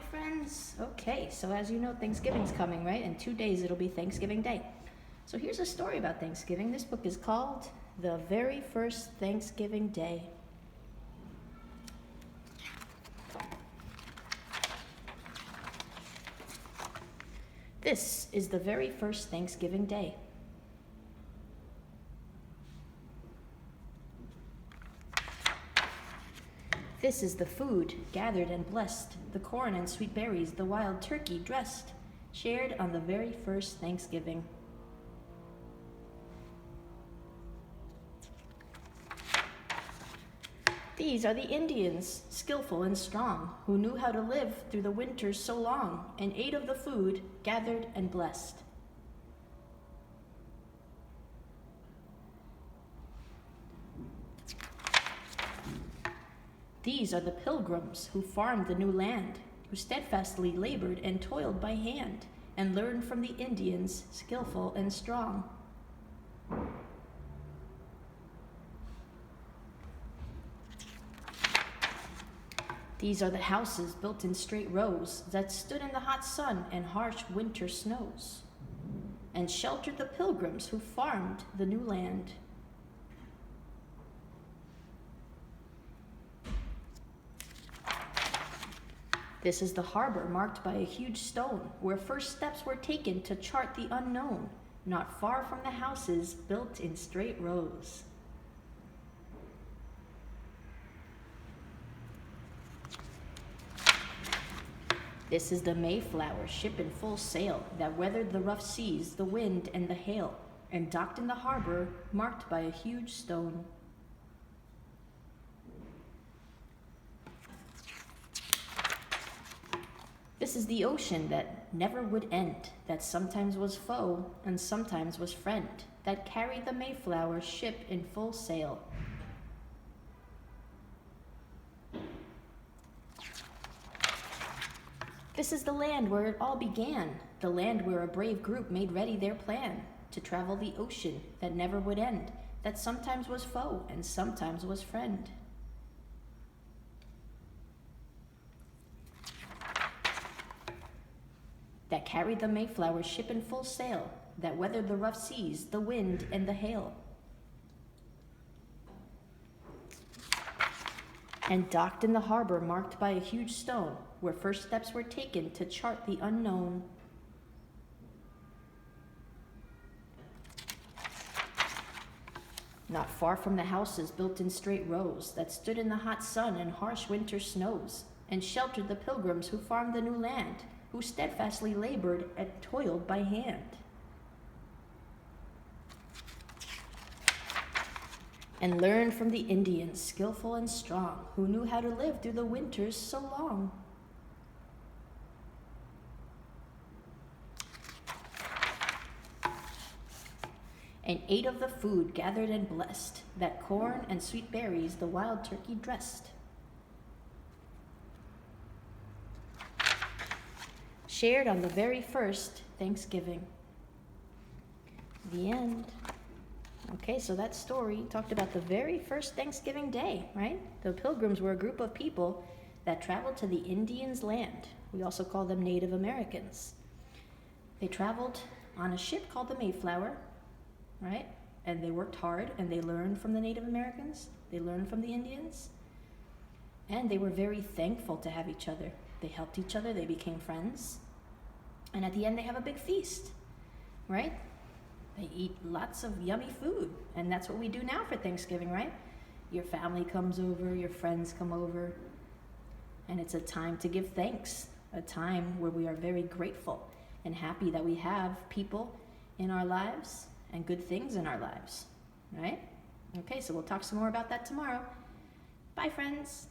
friends. Okay, so as you know, Thanksgiving's coming, right? In 2 days it'll be Thanksgiving Day. So here's a story about Thanksgiving. This book is called The Very First Thanksgiving Day. This is the very first Thanksgiving Day. This is the food gathered and blessed, the corn and sweet berries, the wild turkey dressed, shared on the very first Thanksgiving. These are the Indians, skillful and strong, who knew how to live through the winters so long, and ate of the food gathered and blessed. These are the pilgrims who farmed the new land, who steadfastly labored and toiled by hand, and learned from the Indians, skillful and strong. These are the houses built in straight rows that stood in the hot sun and harsh winter snows, and sheltered the pilgrims who farmed the new land. This is the harbor marked by a huge stone, where first steps were taken to chart the unknown, not far from the houses built in straight rows. This is the Mayflower, ship in full sail, that weathered the rough seas, the wind, and the hail, and docked in the harbor marked by a huge stone. This is the ocean that never would end, that sometimes was foe and sometimes was friend, that carried the Mayflower ship in full sail. This is the land where it all began, the land where a brave group made ready their plan to travel the ocean that never would end, that sometimes was foe and sometimes was friend. That carried the Mayflower ship in full sail, that weathered the rough seas, the wind, and the hail, and docked in the harbor marked by a huge stone, where first steps were taken to chart the unknown. Not far from the houses built in straight rows, that stood in the hot sun and harsh winter snows, and sheltered the pilgrims who farmed the new land, who steadfastly labored and toiled by hand. And learned from the Indians, skillful and strong, who knew how to live through the winters so long. And ate of the food gathered and blessed, that corn and sweet berries the wild turkey dressed. Shared on the very first Thanksgiving. The end. Okay, so that story talked about the very first Thanksgiving Day, right? The Pilgrims were a group of people that traveled to the Indians' land. We also call them Native Americans. They traveled on a ship called the Mayflower, right? And they worked hard and they learned from the Native Americans. They learned from the Indians. And they were very thankful to have each other. They helped each other, they became friends. And at the end, they have a big feast, right? They eat lots of yummy food. And that's what we do now for Thanksgiving, right? Your family comes over, your friends come over. And it's a time to give thanks, a time where we are very grateful and happy that we have people in our lives and good things in our lives, right? Okay, so we'll talk some more about that tomorrow. Bye, friends.